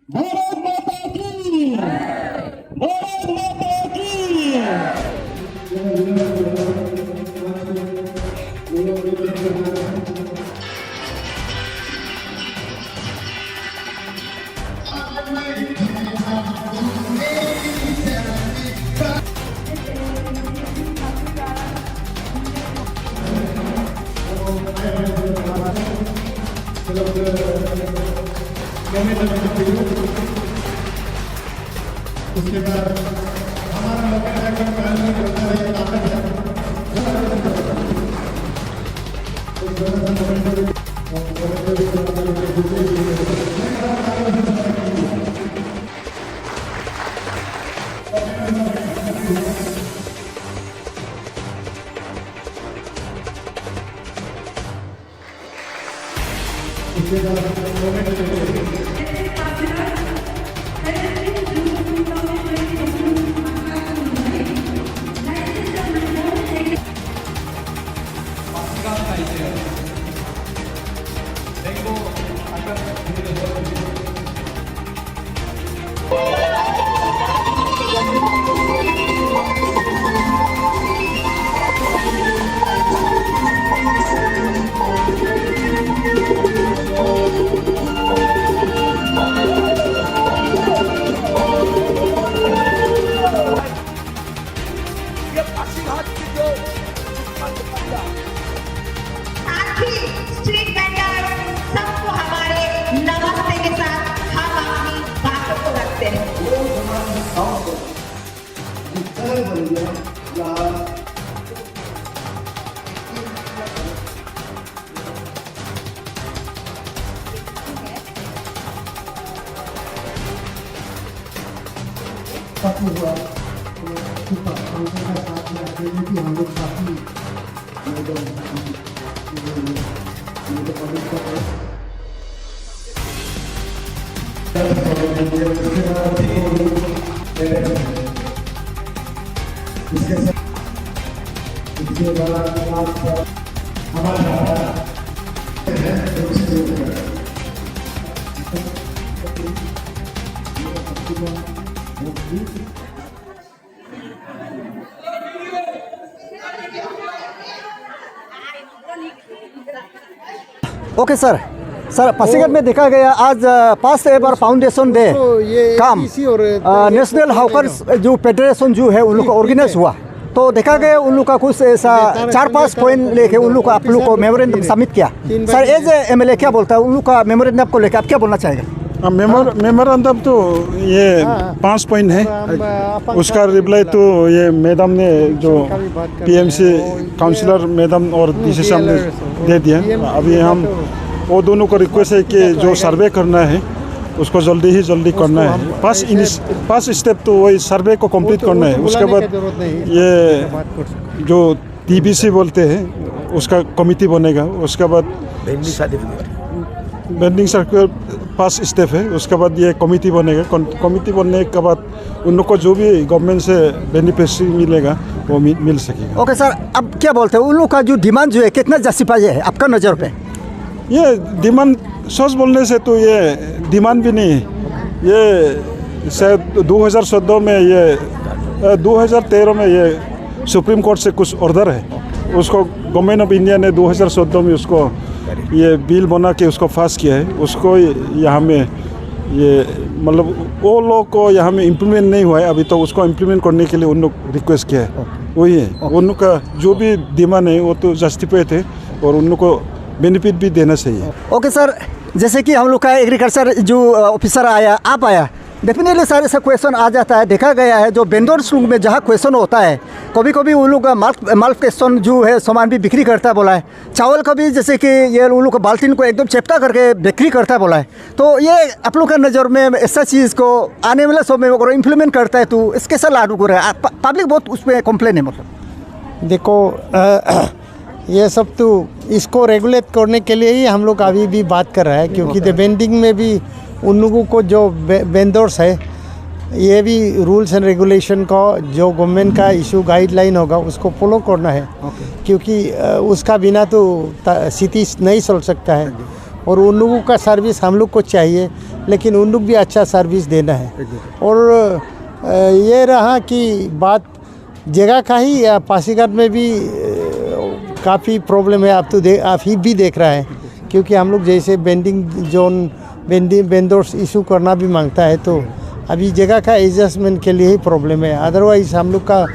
भारत माता की, भारत माता की। उसके बाद हमारा स्ट्रीट वेंडर सबको हमारे नमस्ते के साथ हम अपनी बातों को रखते हैं। हम लोग काफी ओके सर, पासीघाट में देखा गया आज फर्स्ट एवर फाउंडेशन डे काम नेशनल हॉकर्स जो फेडरेशन जो है उन लोग का ऑर्गेनाइज हुआ, तो देखा गया उन लोग का कुछ ऐसा 4-5 पॉइंट लेके उन लोग को आप लोग को मेमोरेंडम सबमिट किया। सर एज एमएलए क्या बोलता है उन लोग का मेमोरेंडम को लेकर, आप क्या बोलना चाहेंगे? मेमोरेंडम तो ये 5 पॉइंट है, उसका रिप्लाई तो ये मैडम ने जो पीएमसी काउंसिलर मैडम और डीसी साहब ने दे दिया। अभी हम वो दोनों को रिक्वेस्ट है कि जो सर्वे करना है उसको जल्दी करना है। फर्स्ट स्टेप तो वही सर्वे को कंप्लीट करना है। उसके बाद ये जो टीबीसी बोलते हैं उसका कमिटी बनेगा। उसके बाद बेंडिंग सर्टिफिकेट फर्स्ट स्टेप है। उसके बाद ये कमिटी बनेगा। कमिटी बनने के बाद उन लोग को जो भी गवर्नमेंट से बेनिफिशियरी मिलेगा वो मिल सकेगा। ओके सर, अब क्या बोलते हैं उन लोग का जो डिमांड जो है कितना जस्टिफाई है आपका नज़र पे? ये डिमांड सच बोलने से तो ये डिमांड भी नहीं है। ये शायद 2014 में ये 2013 में ये सुप्रीम कोर्ट से कुछ ऑर्डर है, उसको गवर्नमेंट ऑफ इंडिया ने 2014 में उसको ये बिल बना के उसको पास किया है। उसको यहाँ में ये मतलब वो लोग को यहाँ में इम्प्लीमेंट नहीं हुआ है अभी, तो उसको इम्प्लीमेंट करने के लिए उन लोग रिक्वेस्ट किया है। वही है उन लोग का जो भी डिमांड है वो तो जस्टिफाई थे और उन लोग को बेनिफिट भी देना चाहिए। ओके सर, जैसे कि हम लोग का एग्रीकल्चर जो ऑफिसर आया, आप आया, डेफिनेटली सर ऐसा क्वेश्चन आ जाता है। देखा गया है जो वेंडर्स लोग में जहाँ क्वेश्चन होता है, कभी कभी उन लोग का माल क्वेश्चन जो है सामान भी बिक्री करता है बोला है। चावल का भी जैसे कि ये उन लोग को बाल्टीन को एकदम चेपटा करके बिक्री करता है बोला है। तो ये आप लोग का नज़र में ऐसा चीज़ को आने वाले समय में अगर इम्प्लीमेंट करता है तो इसके कैसा लागू कर रहा है? पब्लिक बहुत उस पर कंप्लेन है। मतलब देखो ये सब तो इसको रेगुलेट करने के लिए ही हम लोग अभी भी बात कर रहे हैं, क्योंकि द वेंडिंग में भी उन लोगों को जो वेंडर्स है, ये भी रूल्स एंड रेगुलेशन का जो गवर्नमेंट का इशू गाइडलाइन होगा उसको फॉलो करना है। क्योंकि उसका बिना तो स्थिति नहीं चल सकता है। और उन लोगों का सर्विस हम लोग को चाहिए, लेकिन उन लोग भी अच्छा सर्विस देना है। और ये रहा कि बात जगह का ही, पासीघाट में भी काफ़ी प्रॉब्लम है। आप ही भी देख रहा है, क्योंकि हम लोग जैसे बेंडिंग जोन वेंडर्स इशू करना भी मांगता है, तो अभी जगह का एडजस्टमेंट के लिए ही प्रॉब्लम है। अदरवाइज़ हम लोग का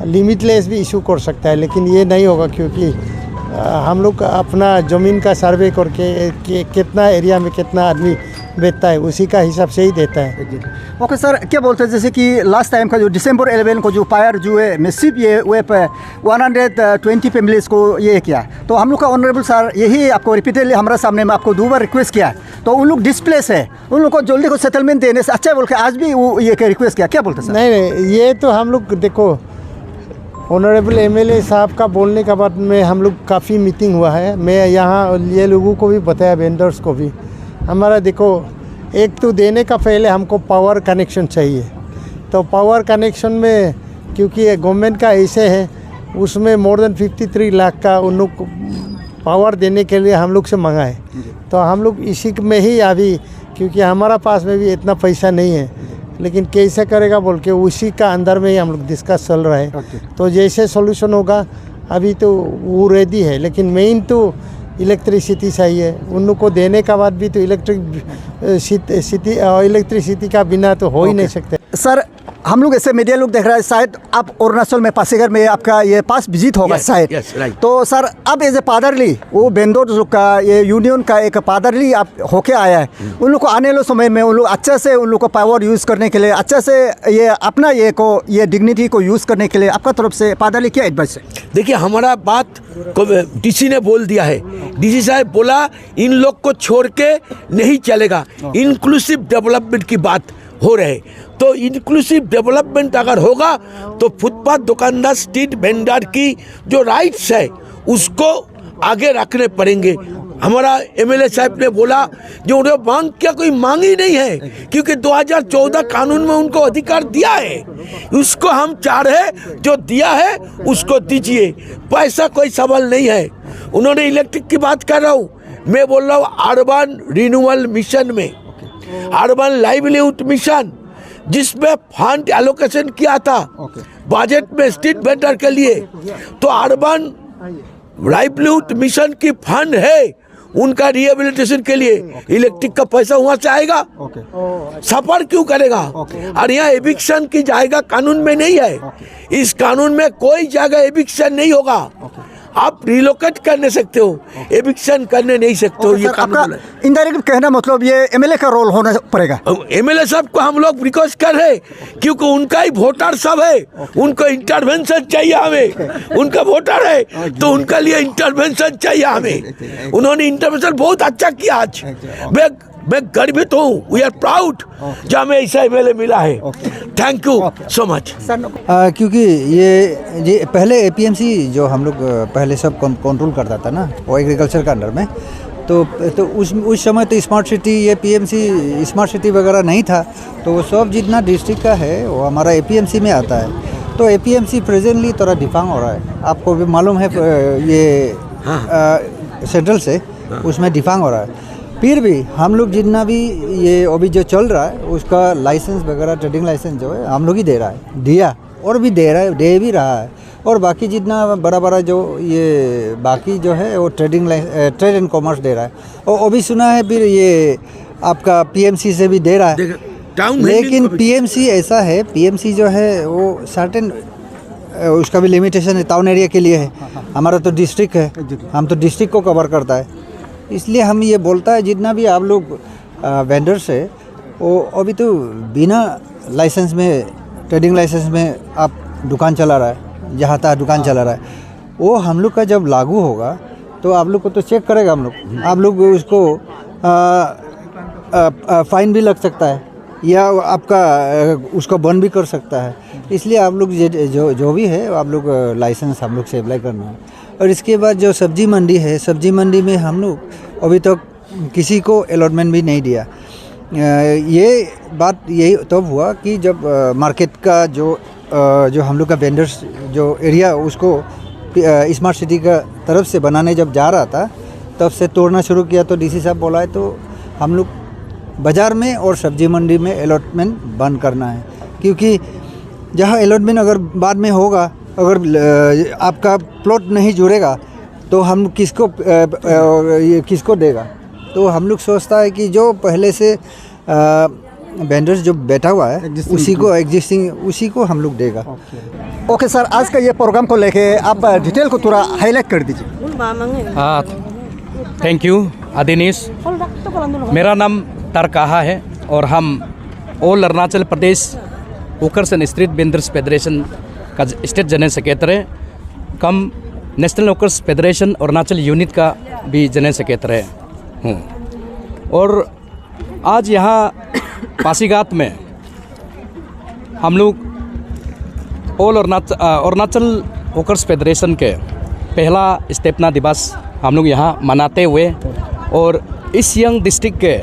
लिमिटलेस भी इशू कर सकता है, लेकिन ये नहीं होगा, क्योंकि हम लोग अपना ज़मीन का सर्वे करके कितना एरिया में कितना आदमी बेचता है उसी का हिसाब से ही देता है। ओके सर, क्या बोलते हैं जैसे कि लास्ट टाइम का जो दिसंबर 11 को जो फायर जो है मिसिव ये वेब 120 फैमिलीज़ को ये किया, तो हम लोग का ऑनरेबल सर यही आपको रिपीटेडली हमारे सामने में आपको 2 बार रिक्वेस्ट किया, तो उन लोग डिस्प्लेस है, उन लोग को जल्दी को सेटलमेंट देने से अच्छा बोल के आज भी वो ये रिक्वेस्ट किया। क्या बोलते हैं सर? नहीं, ये तो हम लोग देखो ऑनरेबल एमएलए साहब का बोलने के बाद में हम लोग काफ़ी मीटिंग हुआ है। मैं यहाँ ये लोगों को भी बताया, वेंडर्स को भी। हमारा देखो, एक तो देने का पहले हमको पावर कनेक्शन चाहिए, तो पावर कनेक्शन में क्योंकि गवर्नमेंट का ऐसे है, उसमें मोर देन 53 लाख का उन लोग को पावर देने के लिए हम लोग से मंगा है। तो हम लोग इसी में ही अभी, क्योंकि हमारा पास में भी इतना पैसा नहीं है, लेकिन कैसे करेगा बोल के उसी का अंदर में ही हम लोग डिस्कस चल रहा है। तो जैसे सॉल्यूशन होगा अभी तो वो रेडी है, लेकिन मेन तो इलेक्ट्रिसिटी चाहिए। उन लोग को देने का बाद भी तो इलेक्ट्रिसिटी का बिना तो हो ही नहीं सकते। सर हम लोग ऐसे मीडिया लोग देख रहे हैं, शायद आप अरुणाचल में पासीघाट में आपका ये पास विजिट होगा शायद। right. तो सर अब एज ए पादरली वो वेंडर लोग का ये यूनियन का एक पादरली आप होके आया है, उन लोग को आने वाले समय में उन लोग अच्छा से उन लोग को पावर यूज़ करने के लिए, अच्छा से ये अपना ये डिग्निटी को यूज़ करने के लिए आपका तरफ से पादरली क्या एडवाइस है? देखिए, हमारा बात डीसी ने बोल दिया है। डीसी साहब बोला इन लोग को छोड़ के नहीं चलेगा, इंक्लूसिव डेवलपमेंट की बात हो रहे। तो इंक्लूसिव डेवलपमेंट अगर होगा तो फुटपाथ दुकानदार, स्ट्रीट वेंडर की जो राइट्स है उसको आगे रखने पड़ेंगे। हमारा एमएलए साहब ने बोला जो उन्हें मांग क्या कोई मांग ही नहीं है, क्योंकि 2014 कानून में उनको अधिकार दिया है, उसको हम चाह रहे जो दिया है उसको दीजिए, पैसा कोई सवाल नहीं है। उन्होंने इलेक्ट्रिक की बात कर रहा हूँ, मैं बोल रहा हूँ अर्बन रिन्यूअल मिशन में, अर्बन लाइवलीहुड मिशन जिसमें फंड एलोकेशन किया था बजट में स्ट्रीट वेंडर के लिए, तो अर्बन लाइवलीहुड मिशन की फंड है उनका रिहेबिलिटेशन के लिए, इलेक्ट्रिक का पैसा वहां से आएगा। सफर क्यों करेगा? और यहाँ एविक्शन की जाएगा कानून में नहीं है, इस कानून में कोई जगह एविक्शन नहीं होगा। आप रिलोकेट करने सकते हो, एविक्शन करने नहीं सकते हो। ये कानून इनडायरेक्ट कहना मतलब ये एमएलए का रोल होना पड़ेगा। एमएलए साहब को हम लोग रिक्वेस्ट कर रहे हैं, क्योंकि उनका ही वोटर सब है, उनको इंटरवेंशन चाहिए हमें, उनका वोटर है तो उनका लिए इंटरवेंशन चाहिए हमें। उन्होंने इंटरवेंशन बहुत अच्छा किया। आज मैं गर्वित हूँ, वी आर प्राउड जो हमें ऐसा एमएलए मिला है। Thank you so much. क्योंकि ये पहले एपीएमसी जो हम लोग पहले सब कंट्रोल करता था ना, वो एग्रीकल्चर का अंडर में, तो उस समय तो स्मार्ट सिटी, ये पीएमसी स्मार्ट सिटी वगैरह नहीं था, तो वो सब जितना डिस्ट्रिक्ट का है वो हमारा एपीएमसी में आता है। तो एपीएमसी प्रेजेंटली थोड़ा डिफांग हो रहा है, आपको भी मालूम है, ये सेंट्रल से उसमें डिफांग हो रहा है। फिर भी हम लोग जितना भी ये अभी जो चल रहा है उसका लाइसेंस वगैरह, ट्रेडिंग लाइसेंस जो है हम लोग ही दे रहा है, दिया और भी दे रहा है, दे भी रहा है। और बाकी जितना बड़ा जो ये बाकी जो है वो ट्रेड एंड कॉमर्स दे रहा है, और अभी सुना है फिर ये आपका पीएमसी से भी दे रहा है। लेकिन पीएमसी ऐसा है, पीएमसी जो है वो सर्टेन उसका भी लिमिटेशन है, टाउन एरिया के लिए है। हमारा तो डिस्ट्रिक्ट है, हम तो डिस्ट्रिक्ट को कवर करता है, इसलिए हम ये बोलता है जितना भी आप लोग वेंडर्स है वो अभी तो बिना लाइसेंस में, ट्रेडिंग लाइसेंस में आप दुकान चला रहा है, जहाँ तहाँ दुकान चला रहा है। वो हम लोग का जब लागू होगा तो आप लोग को तो चेक करेगा हम लोग, आप लोग उसको फाइन भी लग सकता है या आपका उसको बंद भी कर सकता है। इसलिए आप लोग जो भी है आप लोग लाइसेंस हम लोग से अप्लाई करना है। और इसके बाद जो सब्जी मंडी है, सब्जी मंडी में हम लोग अभी तक किसी को अलॉटमेंट भी नहीं दिया। ये बात यही तब हुआ कि जब मार्केट का जो हम लोग का वेंडर्स जो एरिया उसको स्मार्ट सिटी का तरफ से बनाने जब जा रहा था तब से तोड़ना शुरू किया। तो डीसी साहब बोला है तो हम लोग बाज़ार में और सब्जी मंडी में अलॉटमेंट बंद करना है, क्योंकि जहाँ अलॉटमेंट अगर बाद में होगा, अगर आपका प्लॉट नहीं जुड़ेगा तो हम किसको देगा। तो हम लोग सोचता है कि जो पहले से वेंडर्स जो बैठा हुआ है उसी को हम लोग देगा। ओके सर, आज का ये प्रोग्राम को लेके आप डिटेल को थोड़ा हाईलाइट कर दीजिए। Thank you Adinish. मेरा नाम तरकाहा है और हम all Arunachal Pradesh hawkers and street vendors federation का state general secretary cum national hawkers federation Arunachal unit का भी जनरल सेक्रेटरी हूँ। और आज यहाँ पासीघाट में हम लोग ऑल अरुणाचल होकर्स फेडरेशन के पहला स्थापना दिवस हम लोग यहाँ मनाते हुए, और इस यंग डिस्ट्रिक्ट के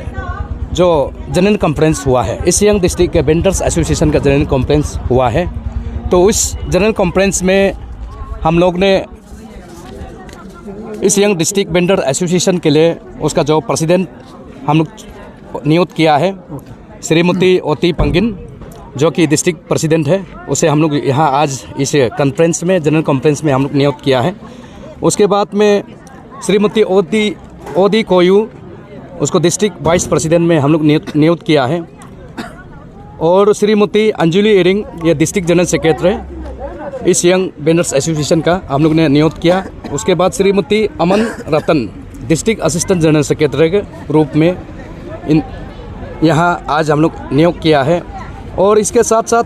जो जनरल कॉन्फ्रेंस हुआ है, इस यंग डिस्ट्रिक्ट के वेंडर्स एसोसिएशन का जनरल कॉन्फ्रेंस हुआ है, तो उस जनरल कॉन्फ्रेंस में हम लोग ने इस यंग डिस्ट्रिक्ट वेंडर एसोसिएशन के लिए उसका जो प्रेसिडेंट हम लोग नियुक्त किया है, श्रीमती ओती पंगिन, जो कि डिस्ट्रिक्ट प्रेसिडेंट है, उसे हम लोग यहाँ आज इस कॉन्फ्रेंस में, जनरल कॉन्फ्रेंस में हम लोग नियुक्त किया है। उसके बाद में श्रीमती ओदी कोयू, उसको डिस्ट्रिक्ट वाइस प्रेसिडेंट में हम लोग नियुक्त किया है। और श्रीमती अंजुली एरिंग, ये डिस्ट्रिक्ट जनरल सेक्रेटरी इस यंग वेंडर्स एसोसिएशन का हम लोग ने नियुक्त किया। उसके बाद श्रीमती अमन रतन, डिस्ट्रिक्ट असिस्टेंट जनरल सेक्रेटरी के रूप में यहाँ आज हम लोग नियुक्त किया है। और इसके साथ साथ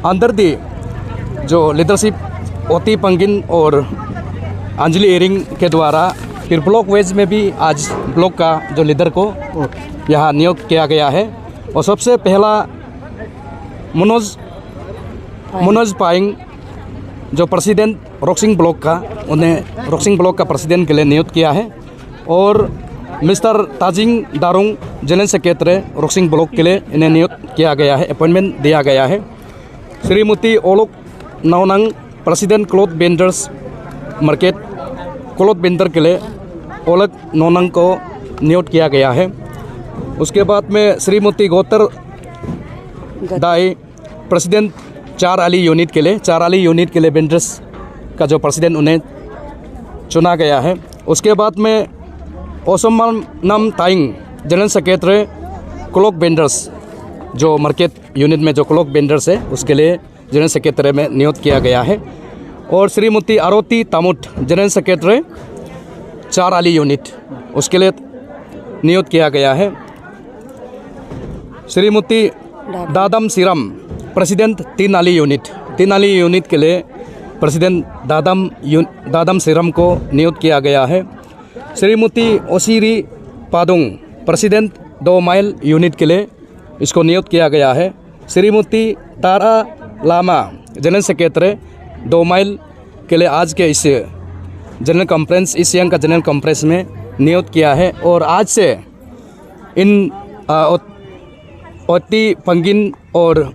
अंडर दी जो लीडरशिप ओती पंगिन और अंजलि एरिंग के द्वारा फिर ब्लॉक वेज में भी आज ब्लॉक का जो लीडर को यहाँ नियुक्त किया गया है। और सबसे पहला मनोज पाइंग, जो प्रेसिडेंट रॉक्सिंग ब्लॉक का, उन्हें रॉक्सिंग ब्लॉक का प्रेसिडेंट के लिए नियुक्त किया है। और mister Tajing दारुंग, general secretary रॉक्सिंग block के लिए इन्हें नियुक्त किया गया है, अपॉइंटमेंट दिया गया है। Shrimati Olok Naunang, president cloth vendors market cloth vendor के लिए ओलक नौनंग को नियुक्त किया गया है। उसके बाद में श्रीमती गोतर दाई, प्रेसिडेंट चार आली यूनिट के लिए वेंडर्स का जो प्रेसिडेंट उन्हें चुना गया है। उसके बाद में ओसम नम ताइंग, जनरल सेक्रेटरी क्लॉथ वेंडर्स, जो मार्केट यूनिट में जो क्लॉथ वेंडर्स है उसके लिए जनरल सेक्रेटरी में नियुक्त किया गया है। और श्रीमती आरोती तामुट, जनरल सेक्रेटरी चार आली यूनिट, उसके लिए नियुक्त किया गया है। श्रीमती दादम सिरम, प्रेसिडेंट तीन आली यूनिट के लिए प्रेसिडेंट दादम सिरम को नियुक्त किया गया है। Shrimati Osiri Padung, president 2 mile unit के लिए इसको नियुक्त किया गया है। Shrimati Tara Lama, general secretary 2 mile के लिए आज के इस जनरल कॉन्फ्रेंस, इस यंग का जनरल कॉन्फ्रेंस में नियुक्त किया है। और आज से इन ओती पंगिन और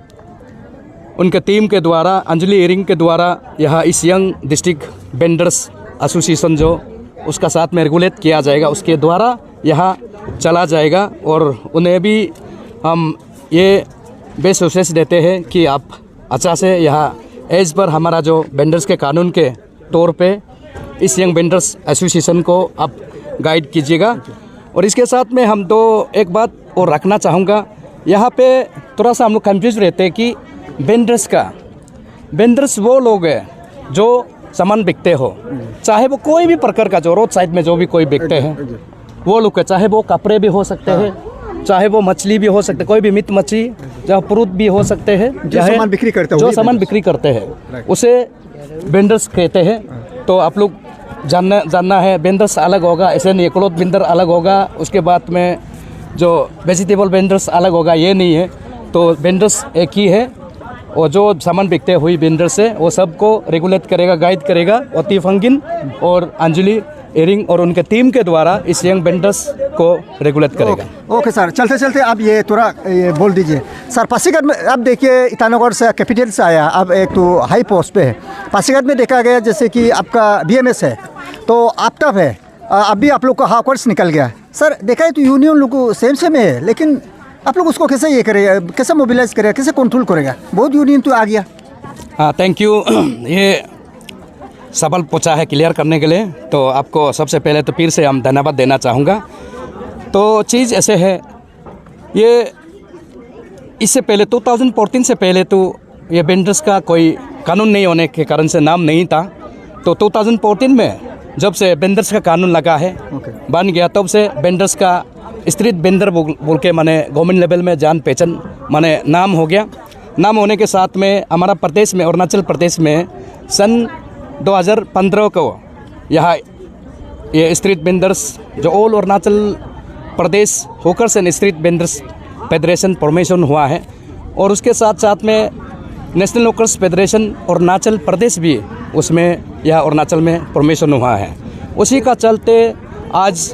उनके टीम के द्वारा, अंजलि एरिंग के द्वारा यहाँ इस यंग डिस्ट्रिक्ट वेंडर्स एसोसिएशन जो उसका साथ में रेगुलेट किया जाएगा, उसके द्वारा यहाँ चला जाएगा। और उन्हें भी हम ये बेस्ट विशेष देते हैं कि आप अच्छा से यहाँ एज पर हमारा जो वेंडर्स के कानून के तौर पे इस यंग वेंडर्स एसोसिएशन को आप गाइड कीजिएगा। और इसके साथ में हम तो एक बात और रखना चाहूँगा, यहाँ पे थोड़ा सा हम लोग कन्फ्यूज रहते हैं कि वेंडर्स वो लोग हैं जो सामान बिकते हो, चाहे वो कोई भी प्रकार का, जो रोड साइड में जो भी कोई बिकते हैं वो लोग है, चाहे वो कपड़े भी हो सकते हैं, चाहे वो मछली भी हो सकते, कोई भी मीट मछली, चाहे फ्रूट भी हो सकते हैं, चाहे सामान बिक्री करते हो, जो वही सामान बिक्री करते हैं उसे वेंडर्स कहते हैं। तो आप लोग जानना है, वेंडर्स अलग होगा, ऐसे नहीं, क्लॉथ वेंडर अलग होगा, उसके बाद में जो वेजिटेबल वेंडर्स अलग होगा, ये नहीं है। तो वेंडर्स एक ही है, और जो सामान बिकते हुई वेंडर्स है वो सबको रेगुलेट करेगा, गाइड करेगा ओती फंगिन और अंजलि एरिंग और उनके टीम के द्वारा इस यंग वेंडर्स को रेगुलेट करेगा। ओके सर, चलते चलते आप ये थोड़ा ये बोल दीजिए सर। पासीघाट में अब देखिए, ईटानगर से कैपिटल से आया, अब एक तो हाई पोस्ट पे है। पासीघाट में देखा गया जैसे कि आपका BMS है, तो आपटफ है, अभी आप लोग का हाकर्स निकल गया सर। देखा है तो यूनियन लोग सेम है, लेकिन आप लोग उसको कैसे ये करेगा, कैसे मोबिलाइज करेगा, कैसे कंट्रोल करेगा? बहुत यूनियन तो आ गया। हाँ, थैंक यू। ये सवाल पूछा है क्लियर करने के लिए, तो आपको सबसे पहले तो फिर से हम धन्यवाद देना चाहूँगा। तो चीज़ ऐसे है, ये इससे पहले 2014 से पहले तो ये वेंडर्स का कोई कानून नहीं होने के कारण से नाम नहीं था। तो 2014 में जब से वेंडर्स का कानून लगा है, बन गया, तब से वेंडर्स का स्ट्रीट वेंडर बोल के माने गवर्नमेंट लेवल में जान पहचान माने नाम हो गया। नाम होने के साथ में हमारा प्रदेश में, अरुणाचल प्रदेश में सन 2015 को यहाँ ये स्ट्रीट वेंडर्स जो all Arunachal Pradesh hawkers and street vendors federation formation हुआ है, और उसके साथ साथ में national hawkers federation Arunachal Pradesh भी उसमें यह अरुणाचल में फॉर्मेशन हुआ है। उसी का चलते आज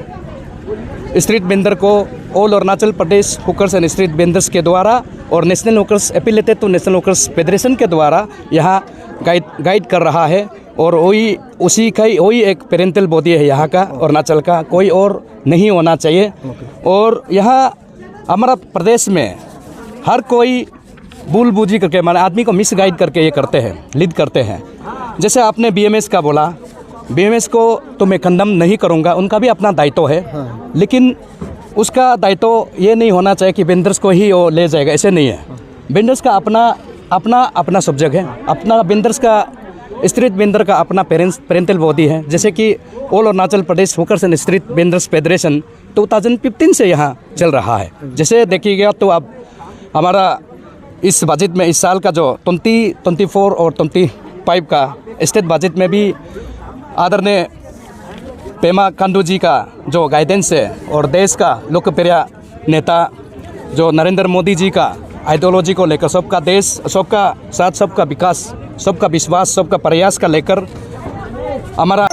स्ट्रीट वेंडर को all Arunachal Pradesh hawkers and street vendors के द्वारा और national hawkers affiliated to national hawkers federation के द्वारा यहाँ गाइड कर रहा है। और उसी का ही वही एक पेरेंटल बॉडी है यहाँ का, अरुणाचल का, कोई और नहीं होना चाहिए। और यहाँ हमारा प्रदेश में हर कोई भूल बूझी करके माने आदमी को मिस गाइड करके ये करते हैं, लीड करते हैं। जैसे आपने BMS का बोला, BMS को तो मैं खंडन नहीं करूँगा, उनका भी अपना दायित्व है। लेकिन उसका दायित्व ये नहीं होना चाहिए कि वेंडर्स को ही वो ले जाएगा, ऐसे नहीं है। वेंडर्स का अपना सब्जेक्ट है, अपना वेंडर्स का, स्ट्रीट वेंडर का अपना पेरेंटल बॉडी है। जैसे कि all Arunachal Pradesh hawkers and street vendors federation 2015 से यहाँ चल रहा है। जैसे देखिएगा तो अब हमारा इस बजट में, इस साल का जो 24 और 25 का स्टेट बजट में भी आदरणीय पेमा खांडू जी का जो गाइडेंस है और देश का लोकप्रिय नेता जो नरेंद्र मोदी जी का आइडियोलॉजी को लेकर, सबका देश, सबका साथ, सबका विकास, सबका विश्वास, सबका प्रयास का लेकर हमारा